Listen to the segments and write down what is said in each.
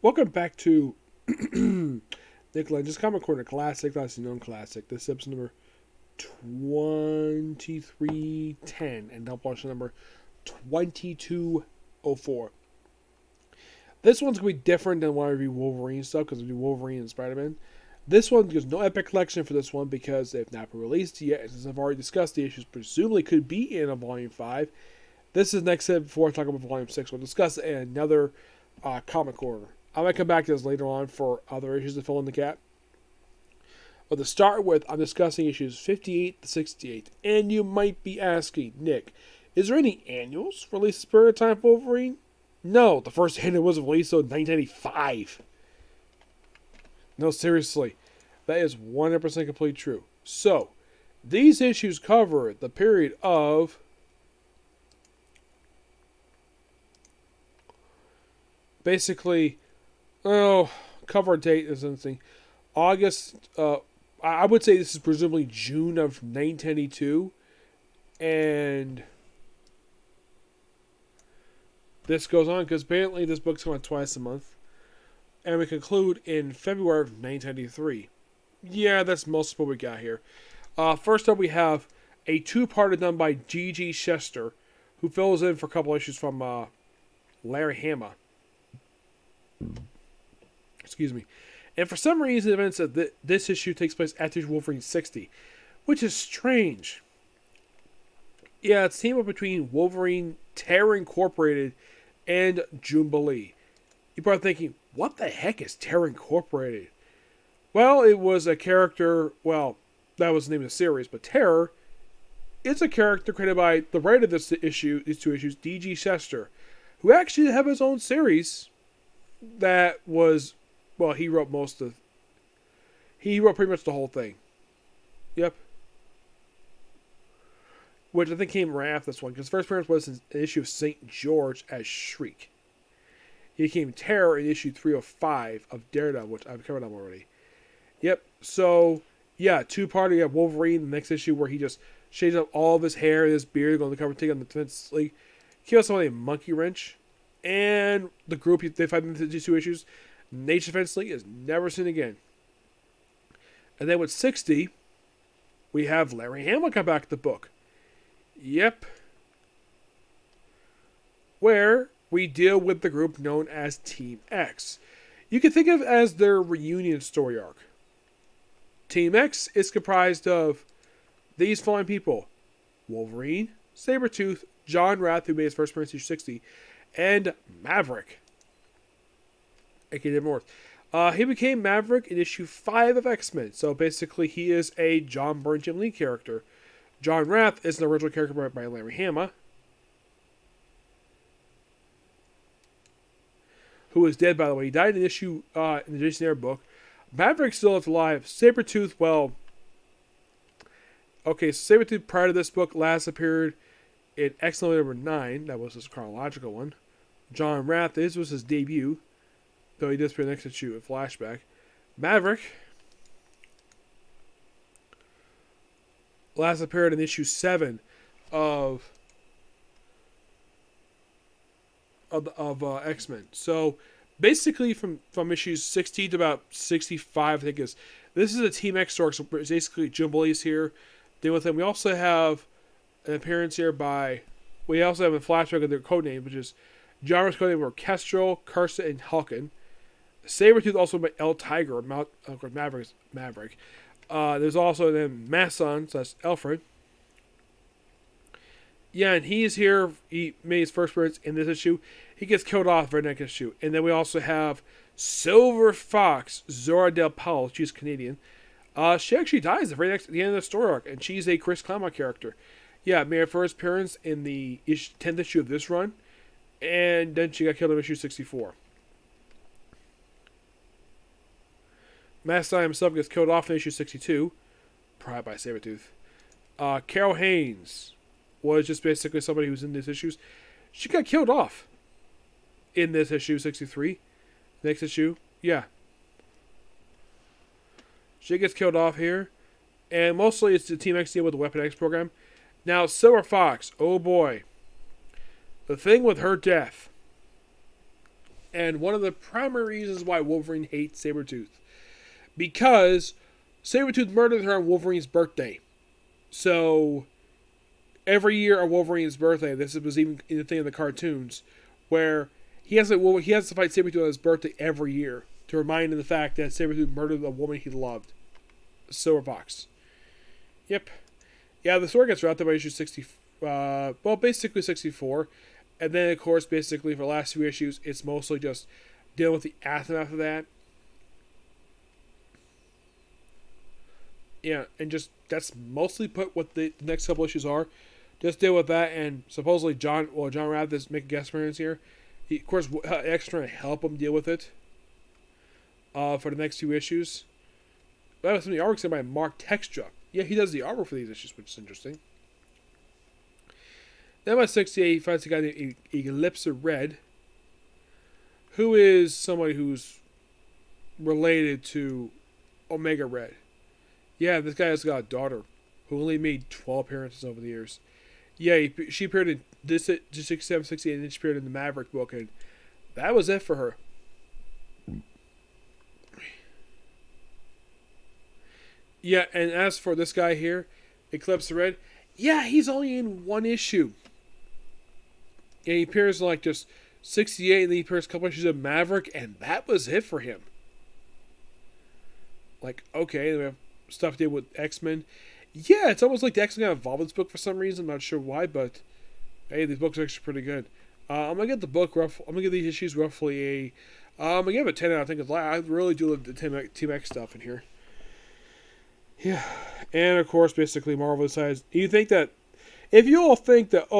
Welcome back to Nick Just Comic Corner Classic. That's the known classic. This is episode number 2310 and Double Watch number 2204. This one's going to be different than when I review Wolverine stuff because I do Wolverine and Spider-Man. This one, there's no Epic Collection for this one because they've not been released yet. And since I've already discussed the issues, presumably could be in a Volume 5. This is next step before I talk about Volume 6. We'll discuss it in another comic corner. I might come back to this later on for other issues to fill in the gap. But to start with, I'm discussing issues 58 to 68. And you might be asking, Nick, is there any annuals released as Spirit Time for Wolverine? No, the first annual was released in 1995. No, seriously. That is 100% completely true. So, these issues cover the period of basically, cover date is something. August, I would say this is presumably June of 1992. And this goes on because apparently this book's coming twice a month. And we conclude in February of 1993. Yeah, that's most of what we got here. First up, we have a two-parter done by G.G. Chester, who fills in for a couple issues from Larry Hama. Excuse me. And for some reason, events of this issue takes place after Wolverine 60, which is strange. Yeah, it's a team up between Wolverine, Terror Incorporated, and Jubilee. You're probably thinking, what the heck is Terror Incorporated? Well, it was a character, that was the name of the series, but Terror is a character created by the writer of these two issues, D.G. Chester, who actually have his own series that was, he wrote he wrote pretty much the whole thing. Yep. Which I think came right after this one, because first appearance was an issue of St. George as Shriek. He became Terror in issue 305 of Daredevil, which I've covered up already. Yep, so, yeah, two-parter, you have Wolverine, the next issue where he just shades up all of his hair and his beard, going to cover take on the Defense League. He also had a Monkey Wrench. And the group they fight in these two issues, Nature Defense League, is never seen again. And then with 60, we have Larry Hama come back to the book. Yep. Where we deal with the group known as Team X. You can think of it as their reunion story arc. Team X is comprised of these following people: Wolverine, Sabretooth, John Rath, who made his first appearance in issue 60, and Maverick, aka North. He became Maverick in issue 5 of X-Men. So basically, he is a John Byrne Jim Lee character. John Rath is an original character by Larry Hama, who is dead, by the way. He died in issue in the Jason Aaron book. Maverick still is alive. Sabretooth, so Sabretooth prior to this book last appeared in X-Men number 9. That was his chronological one. John Rath, this was his debut, though he did appear next issue in Flashback. Maverick last appeared in issue 7 of X-Men. So basically from issues 60 to about 65, I think this is a Team X story. So basically Jubilee's here dealing with him. We also have an appearance here we also have a flashback of their code name, which is John Rath's code name were Kestrel, Cursa, and Hulkin. Sabretooth also by El Tiger, Maverick. There's also then Masson, so that's Alfred. Yeah, and he is here. He made his first appearance in this issue. He gets killed off very next issue. And then we also have Silver Fox, Zora Del Powell. She's Canadian. She actually dies at the end of the story arc, and she's a Chris Claremont character. Yeah, made her first appearance in the 10th issue of this run, and then she got killed in issue 64. Mastai himself gets killed off in issue 62, probably by Sabretooth. Carol Haynes was just basically somebody who's in these issues. She got killed off in this issue 63. Next issue, yeah. She gets killed off here. And mostly it's the Team X deal with the Weapon X program. Now, Silver Fox, oh boy. The thing with her death And one of the primary reasons why Wolverine hates Sabretooth. Because Sabretooth murdered her on Wolverine's birthday. So, every year on Wolverine's birthday, this was even in the thing in the cartoons, where he has to fight Sabretooth on his birthday every year to remind him of the fact that Sabretooth murdered the woman he loved. Silver Fox. Yep. Yeah, the story gets wrapped up by issue 60. Basically 64. And then, of course, basically for the last few issues, it's mostly just dealing with the aftermath of that. Yeah, and just that's mostly what the next couple issues are. Just deal with that, and supposedly John Rath is making a guest appearance here. He, of course, extra to help him deal with it. For the next few issues. That was some of the artwork done by Mark Textra. Yeah, he does the artwork for these issues, which is interesting. Then by 68, he finds a guy named Eclipse Red, who is somebody who's related to Omega Red. Yeah, this guy has got a daughter who only made 12 appearances over the years. Yeah, she appeared in this 67, 68, and then she appeared in the Maverick book, and that was it for her. Yeah, and as for this guy here, Eclipse Red, yeah, he's only in one issue. And he appears in like just 68, and then he appears a couple issues of Maverick, and that was it for him. Like, okay, we have stuff to do with X-Men. Yeah, it's almost like the X-Men got involved in this book for some reason. I'm not sure why, but hey, these books are actually pretty good. I'm gonna get the book I'm gonna give these issues roughly I'm gonna give it 10 out. I think I really do love the Team X stuff in here. Yeah, and of course, basically Marvel decides. You think that if you all think that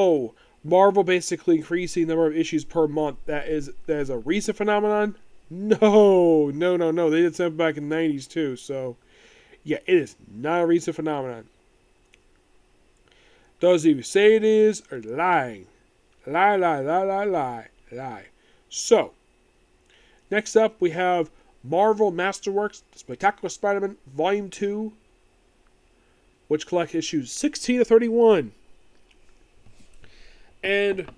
Marvel basically increasing the number of issues per month that is a recent phenomenon? No. They did something back in the 90s too. So yeah, it is not a recent phenomenon. Those of you say it is are lying. Lie. So, next up we have Marvel Masterworks Spectacular Spider-Man Volume 2, which collects issues 16 to 31. And,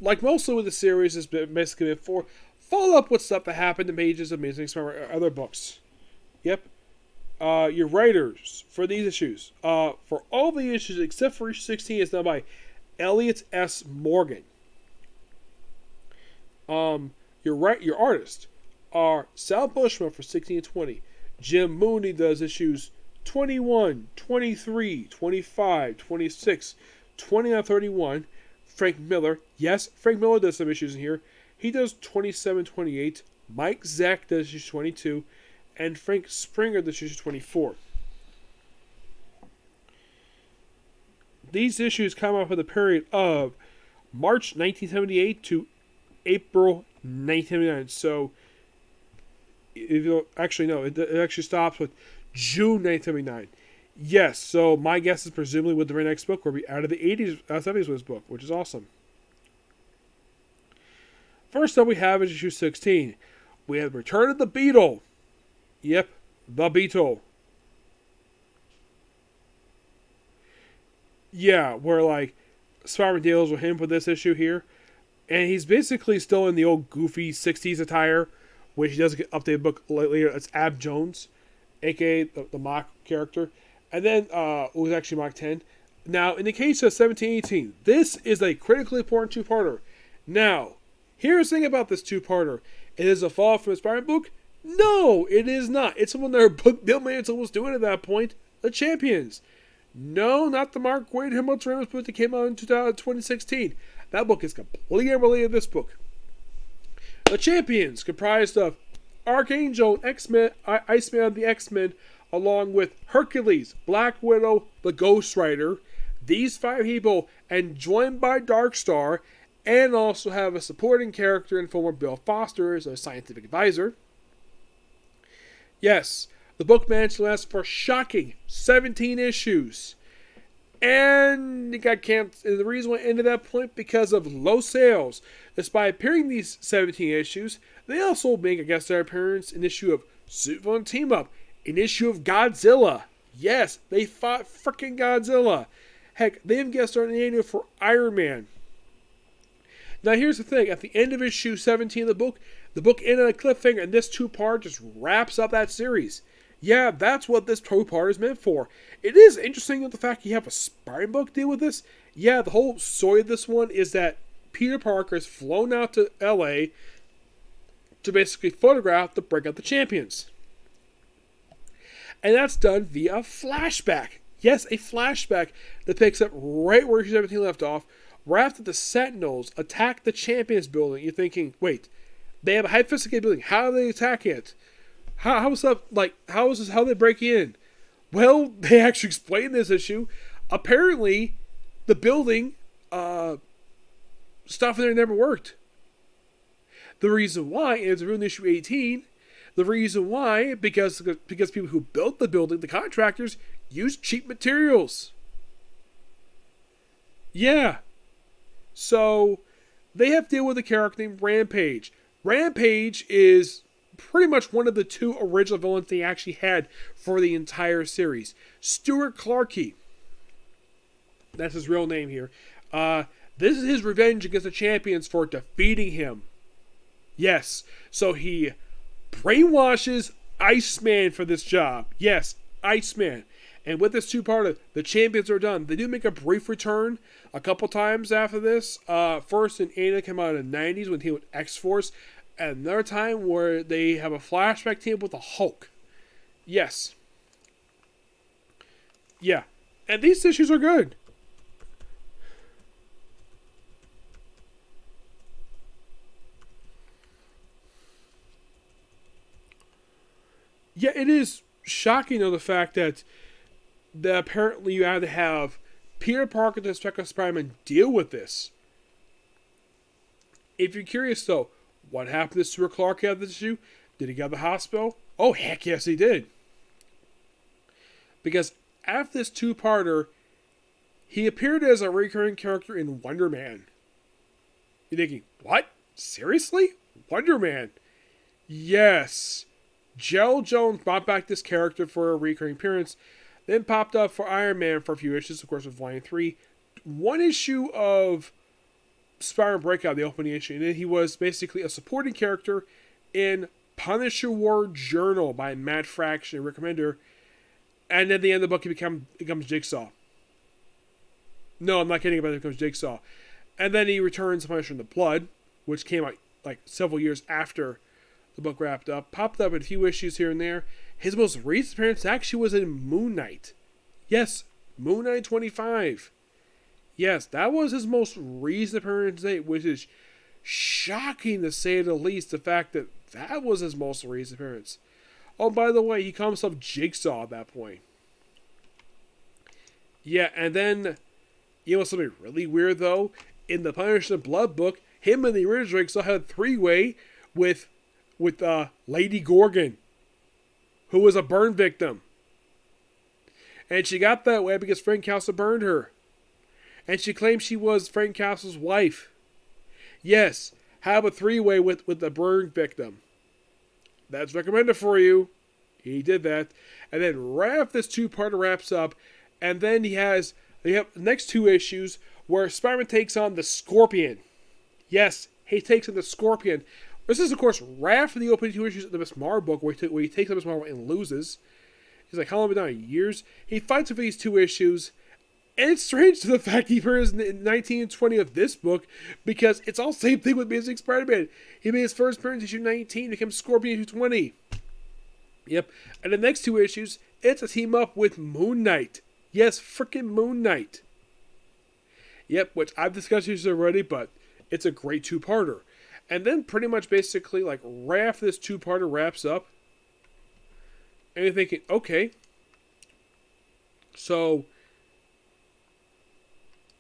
like mostly with the series, it's basically been for follow up with stuff that happened in pages of Amazing Spider-Man or other books. Yep. Your writers for these issues, for all the issues except for issue 16, is done by Elliot S. Morgan. Your artists are Sal Buscema for 16 and 20. Jim Mooney does issues 21, 23, 25, 26, 29, 31. Frank Miller, yes, Frank Miller does some issues in here. He does 27, 28. Mike Zeck does issue 22. And Frank Springer does issue 24. These issues come up for the period of March 1978 to April 1979. So, if you actually no, it actually stops with June 1979. Yes, so my guess is presumably with the very next book will be out of the 80s, 70s with this book, which is awesome. First up we have is issue 16. We have Return of the Beetle. Yep, the Beetle. Yeah, where like Spider-Man deals with him for this issue here. And he's basically still in the old goofy 60s attire, which he doesn't get updated book later. It's Ab Jones, aka the Mock character. And then it was actually Mock 10. Now, in the case of 1718, this is a critically important two-parter. Now, here's the thing about this two-parter. It is a fall from the Spider-Man book? No, it is not. It's when their book Bill Manson was doing at that point. The Champions. No, not the Mark Waid Himmels Ramos book that came out in 2016. That book is completely unrelated to this book. The Champions, comprised of Archangel, X-Men, Iceman of the X-Men, along with Hercules, Black Widow, the Ghost Rider, these 5 people, and joined by Darkstar, and also have a supporting character in form of Bill Foster as a scientific advisor. Yes, the book managed to last for shocking 17 issues. And it got canceled. The reason why it ended at that point because of low sales. Despite appearing in these 17 issues, they also make a guest star appearance in issue of Supervillain Team Up, an issue of Godzilla. Yes, they fought freaking Godzilla. Heck, they even guest starred in the annual for Iron Man. Now, here's the thing. At the end of issue 17 of the book ended on a cliffhanger, and this two-part just wraps up that series. Yeah, that's what this two-part is meant for. It is interesting that the fact you have a Spider-Man book deal with this. Yeah, the whole story of this one is that Peter Parker is flown out to L.A. to basically photograph the Breakout the Champions. And that's done via a flashback. Yes, a flashback that picks up right where issue 17 left off, right after the Sentinels attack the Champions building. You're thinking, wait, they have a high-sophisticated building. How are they attacking it? How is this, how they break in? Well, they actually explain this issue. Apparently, the building, stuff in there never worked. The reason why is in issue 18. The reason why, because people who built the building, the contractors, used cheap materials. Yeah. So, they have to deal with a character named Rampage. Rampage is pretty much one of the two original villains they actually had for the entire series. Stuart Clarke. That's his real name here. This is his revenge against the Champions for defeating him. Yes. So he brainwashes Iceman for this job. Yes, Iceman. And with this two-parter, the Champions are done. They do make a brief return a couple times after this. First in Ana came out in the 90s when he was X-Force. And another time where they have a flashback team with the Hulk. Yes. Yeah. And these issues are good. Yeah, it is shocking though the fact that apparently you had to have Peter Parker and Spectre Spider-Man deal with this. If you're curious though, what happened to Stuart Clarke out of this issue? Did he go to the hospital? Oh, heck yes, he did. Because after this two-parter, he appeared as a recurring character in Wonder Man. You're thinking, what? Seriously? Wonder Man? Yes. Joe Jones brought back this character for a recurring appearance, then popped up for Iron Man for a few issues, of course, with Volume 3. One issue of Spider-Man Breakout, the opening issue, and then he was basically a supporting character in Punisher War Journal by Matt Fraction and Rick Remender, and at the end of the book he becomes Jigsaw. No, I'm not kidding about it, he becomes Jigsaw. And then he returns to Punisher in the Blood, which came out like several years after the book wrapped up, popped up in a few issues here and there. His most recent appearance actually was in Moon Knight. Yes, Moon Knight 25. Yes, that was his most recent appearance to date, which is shocking to say the least, the fact that that was his most recent appearance. Oh, by the way, he calls himself Jigsaw at that point. Yeah, and then, you know something really weird though? In the Punisher Blood book, him and the original Jigsaw had a three-way with Lady Gorgon, who was a burn victim. And she got that way because Frank Castle burned her. And she claimed she was Frank Castle's wife. Yes, have a three-way with the burn victim. That's recommended for you. He did that. And then right after this two-parter wraps up, and then they have the next two issues where Spider-Man takes on the Scorpion. Yes, he takes on the Scorpion. This is, of course, right after the opening two issues of the Miss Marvel book, where he takes on Miss Marvel and loses. He's like, how long have I been down? Years? He fights for these two issues. And it's strange to the fact he appears in 19 and 20 of this book, because it's all the same thing with Amazing Spider-Man. He made his first appearance in issue 19, becomes Scorpion issue 20. Yep. And the next two issues, it's a team up with Moon Knight. Yes, freaking Moon Knight. Yep, which I've discussed issues already, but it's a great two-parter. And then pretty much basically, like, right after this two-parter wraps up, and you're thinking, okay, so,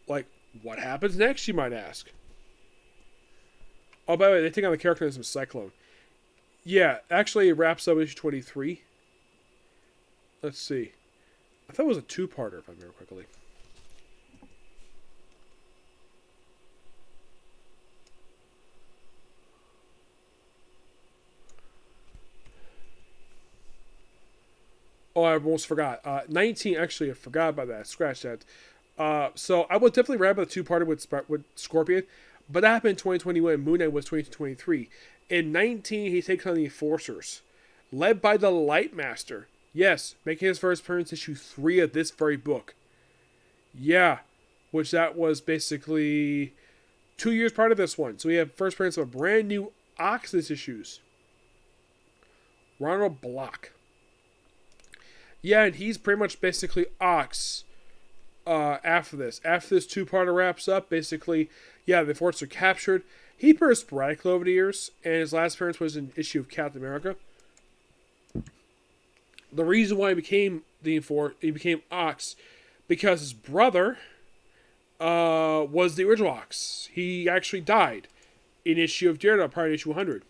like, what happens next, you might ask? Oh, by the way, they take on the character as Cyclone. Yeah, actually, it wraps up issue 23. Let's see. I thought it was a two-parter, if I remember quickly. Oh, I almost forgot. 19, actually, I forgot about that. Scratch that. So I would definitely wrap up the two-parter with Scorpion. But that happened in 2021. Moon Knight was 2023. In 19, he takes on the Enforcers, led by the Lightmaster. Yes, making his first appearance issue 3 of this very book. Yeah, which that was basically 2 years prior to this one. So we have first appearance of a brand new Oxus issues. Ronald Block. Yeah, and he's pretty much basically Ox after this. After this two-parter wraps up, basically, yeah, the Enforcers are captured. He appeared sporadically over the years, and his last appearance was an issue of Captain America. The reason why he became Ox, because his brother was the original Ox. He actually died in issue of Daredevil prior to issue 100.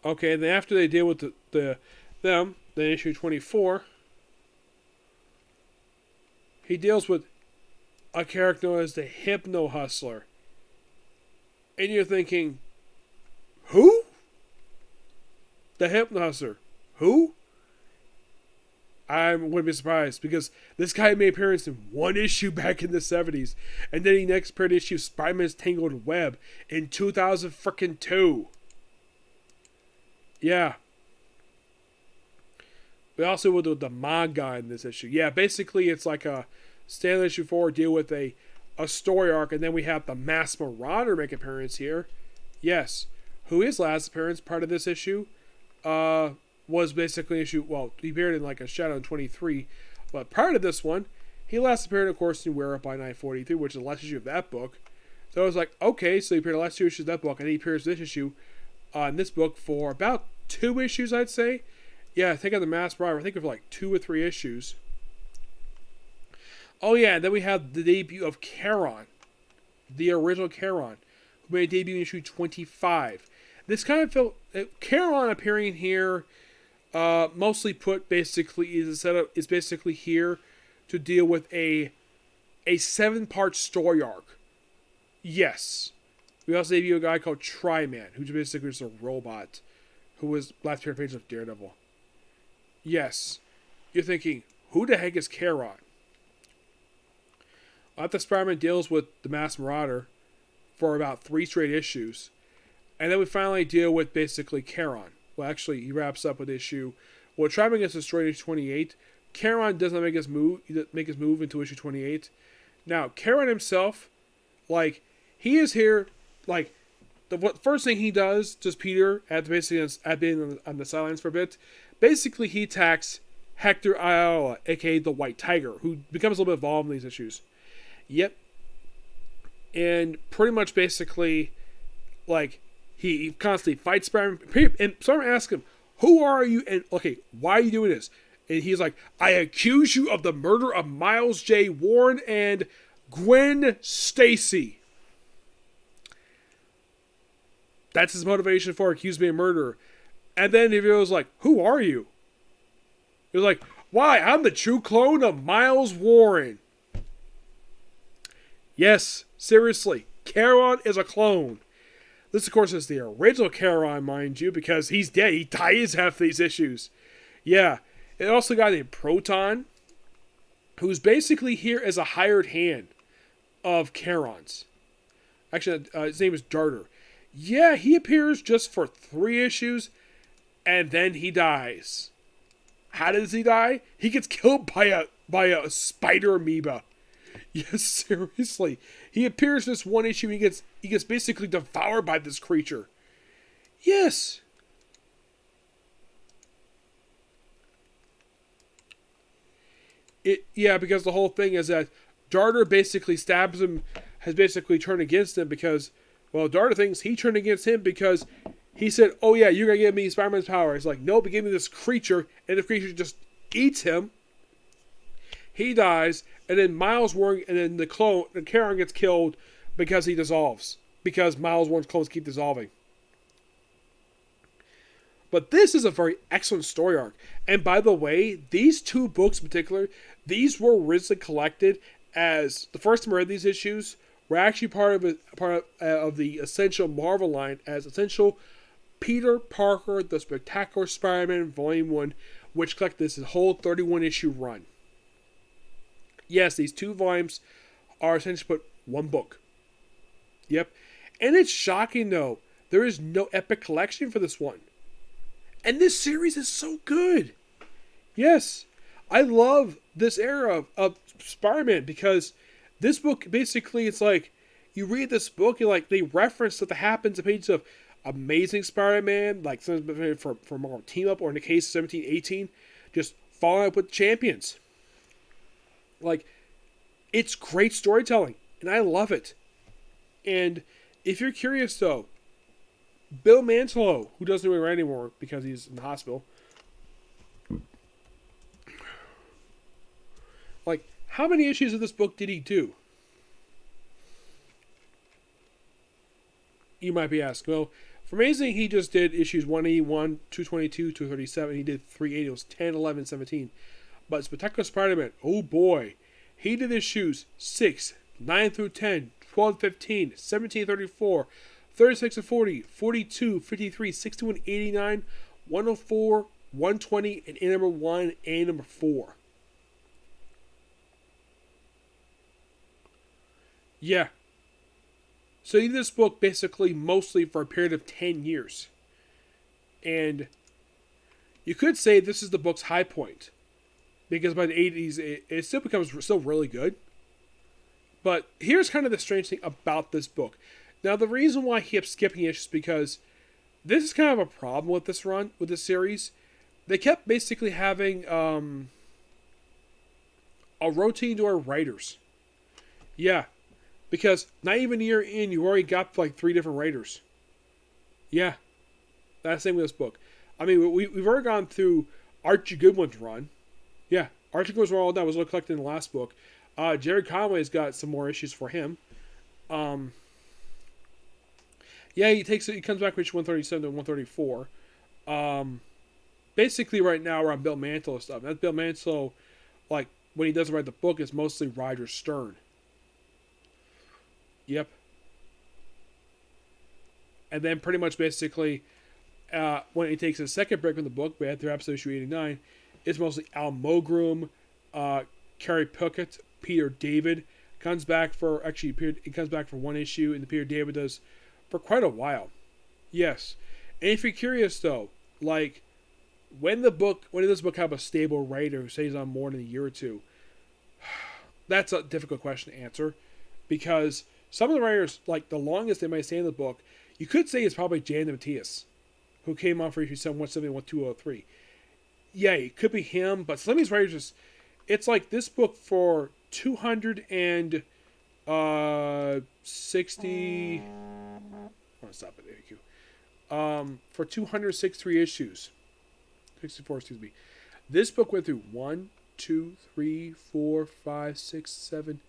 Okay, then after they deal with then issue 24, he deals with a character known as the Hypno Hustler. And you're thinking, who? The Hypno Hustler. Who? I wouldn't be surprised, because this guy made appearance in one issue back in the 70s, and then he next appeared in issue of Spider-Man's Tangled Web in 2002. Yeah. We also will do the manga in this issue. Yeah, basically it's like a standard issue 4 deal with a story arc, and then we have the Masked Marauder make an appearance here. Yes. Who his last appearance part of this issue was basically issue, well, he appeared in like a Shadow in 23, but prior to this one, he last appeared, of course, in Wear Up by 943, which is the last issue of that book. So I was like, okay, so he appeared in the last 2 issues of that book, and he appears in this issue, in this book for about 2 issues, I'd say. Yeah, I think on the Masked Marauder, I think of like 2 or 3 issues. Oh yeah, and then we have the debut of Charon, the original Charon, who made a debut in issue 25. This kind of felt Charon appearing here, mostly put basically is basically here to deal with a 7-part story arc. Yes, we also debut a guy called Tri-Man, who's basically just a robot, who was last here page of Daredevil. Yes, you're thinking, who the heck is Charon? After Spider-Man deals with the Masked Marauder for about 3 straight issues, and then we finally deal with basically Charon. Well, actually, he wraps up with issue. Well, Tri-Man gets destroyed in issue 28. Charon does not make his move into issue 28. Now, Charon himself, like, he is here, like, the first thing he does, just Peter, at being on the sidelines for a bit, basically he attacks Hector Ayala, aka the White Tiger, who becomes a little bit involved in these issues. Yep. And pretty much basically, like, he constantly fights Spider-Man. And Spider-Man asks him, who are you? And, okay, why are you doing this? And he's like, I accuse you of the murder of Miles J. Warren and Gwen Stacy. That's his motivation for accusing me of murder. And then he was like, who are you? He was like, why, I'm the true clone of Miles Warren. Yes, seriously, Charon is a clone. This, of course, is the original Charon, mind you, because he's dead. He dies half these issues. Yeah. It also got a Proton, who's basically here as a hired hand of Charon's. Actually, his name is Darter. Yeah, he appears just for 3 issues, and then he dies. How does he die? He gets killed by a spider amoeba. Yes, seriously. He appears in this one issue. He gets basically devoured by this creature. Yes. Because the whole thing is that Darter basically stabs him, has basically turned against him because, well, Darter thinks he turned against him because he said, oh yeah, you're going to give me Spider-Man's power. He's like, nope, give me this creature, and the creature just eats him. He dies, and then Miles Warren, and then the Charon gets killed because he dissolves. Because Miles Warren's clones keep dissolving. But this is a very excellent story arc. And by the way, these 2 books in particular, these were originally collected as, the first time I read these issues, were actually part of the Essential Marvel line as Essential Peter Parker, The Spectacular Spider-Man Volume 1, which collected this whole 31 issue run. Yes, these 2 volumes are essentially put one book. Yep. And it's shocking, though. There is no Epic Collection for this one. And this series is so good. Yes. I love this era of Spider-Man because this book, basically, it's like, you read this book and, like, they reference stuff that happens in pages of Amazing Spider-Man, like, for Marvel Team Up, or in the case of 1718, just falling up with champions. Like, it's great storytelling, and I love it. And if you're curious, though, Bill Mantlo, who doesn't really write anymore because he's in the hospital, like, how many issues of this book did he do? You might be asking. Well, for Amazing, he just did issues 181, 222, 237. He did 380. It was 10, 11, 17. But Spectacular Spider-Man, oh boy. He did issues 6, 9 through 10, 12, 15, 17, 34, 36 and 40, 42, 53, 61, 89, 104, 120, and A number 1 and number 4. Yeah. So he did this book basically mostly for a period of 10 years. And you could say this is the book's high point. Because by the 80s, it still becomes still really good. But here's kind of the strange thing about this book. Now, the reason why he kept skipping issues is because this is kind of a problem with this run, with this series. They kept basically having a rotating door of writers. Yeah. Because not even a year in, you already got like 3 different writers. Yeah. That's the same with this book. I mean, we've already gone through Archie Goodwin's run. Yeah. Archie Goodwin's run all done. Was collected in the last book. Jerry Conway's got some more issues for him. Yeah, he comes back with issue 137 to 134. Basically, right now we're on Bill Mantlo stuff. That's Bill Mantlo, like, when he doesn't write the book, it's mostly Roger Stern. Yep. And then pretty much basically, when he takes a second break from the book, we had through episode issue 89, it's mostly Al Mogrum, Kerry Puckett, Peter David. He comes back for one issue, and the Peter David does for quite a while. Yes. And if you're curious, though, like, when does this book have a stable writer who stays on more than a year or two? That's a difficult question to answer, because some of the writers, like, the longest they might stay in the book, you could say is probably Jan Matthias, who came on for issue 170 and 1203. Yeah, it could be him, but some of these writers just, it's like this book for 260. I want to stop at AQ. For 263 issues. 64, excuse me. This book went through 1, 2, 3, 4, 5, 6, 7,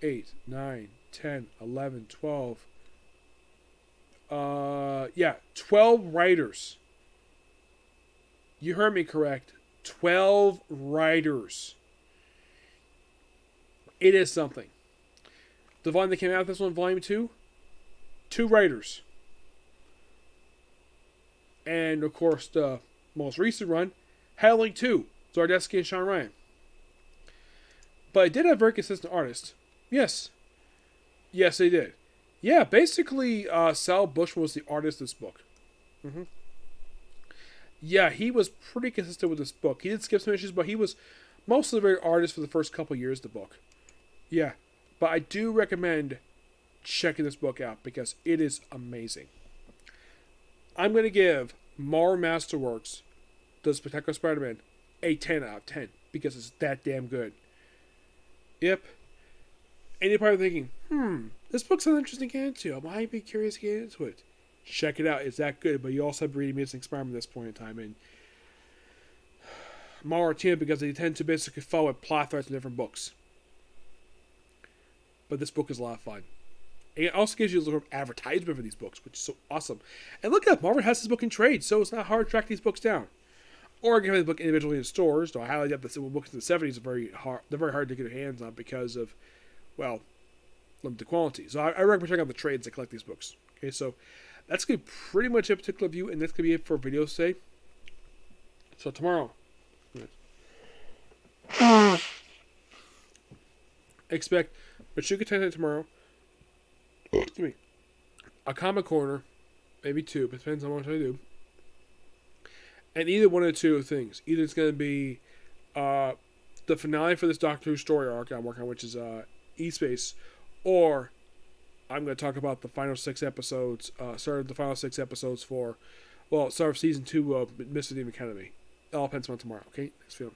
8, 9, 10, 11, 12. 12 writers. You heard me correct. 12 writers. It is something. The volume that came out of this one, volume 2, 2 writers. And, of course, the most recent run, Howling 2, Zardesky and Sean Ryan. But it did have very consistent artists. Yes. Yes, they did. Yeah, basically, Sal Bushman was the artist of this book. Mm-hmm. Yeah, he was pretty consistent with this book. He did skip some issues, but he was mostly the very artist for the first couple years of the book. Yeah, but I do recommend checking this book out because it is amazing. I'm going to give Marvel Masterworks, The Spectacular Spider-Man, a 10 out of 10 because it's that damn good. Yep. And you're probably thinking, this book sounds interesting to get into. I might be curious to get into it. Check it out. It's that good. But you also have to read Amazing Spider-Man at this point in time. And Marvel team because they tend to basically follow plot threads in different books. But this book is a lot of fun. And it also gives you a little advertisement for these books, which is so awesome. And look at Marvel has this book in trade, so it's not hard to track these books down. Or you can find the book individually in stores. Though I highlight that the books in the 70s are very hard. They're very hard to get your hands on because of, well, limited quality. So I recommend checking out the trades that collect these books. Okay, so that's going to be pretty much a particular view, and that's going to be it for video today. So tomorrow, expect Machuca Tensei tomorrow. Excuse me. a comic corner, maybe two, but depends on how much I do. And either one of the two things. Either it's going to be the finale for this Doctor Who story arc I'm working on, which is E-Space, or I'm going to talk about the final 6 episodes, start the final 6 episodes for, well, start of season 2 of Mr. Demon Academy. It all depends on tomorrow, okay? Next film.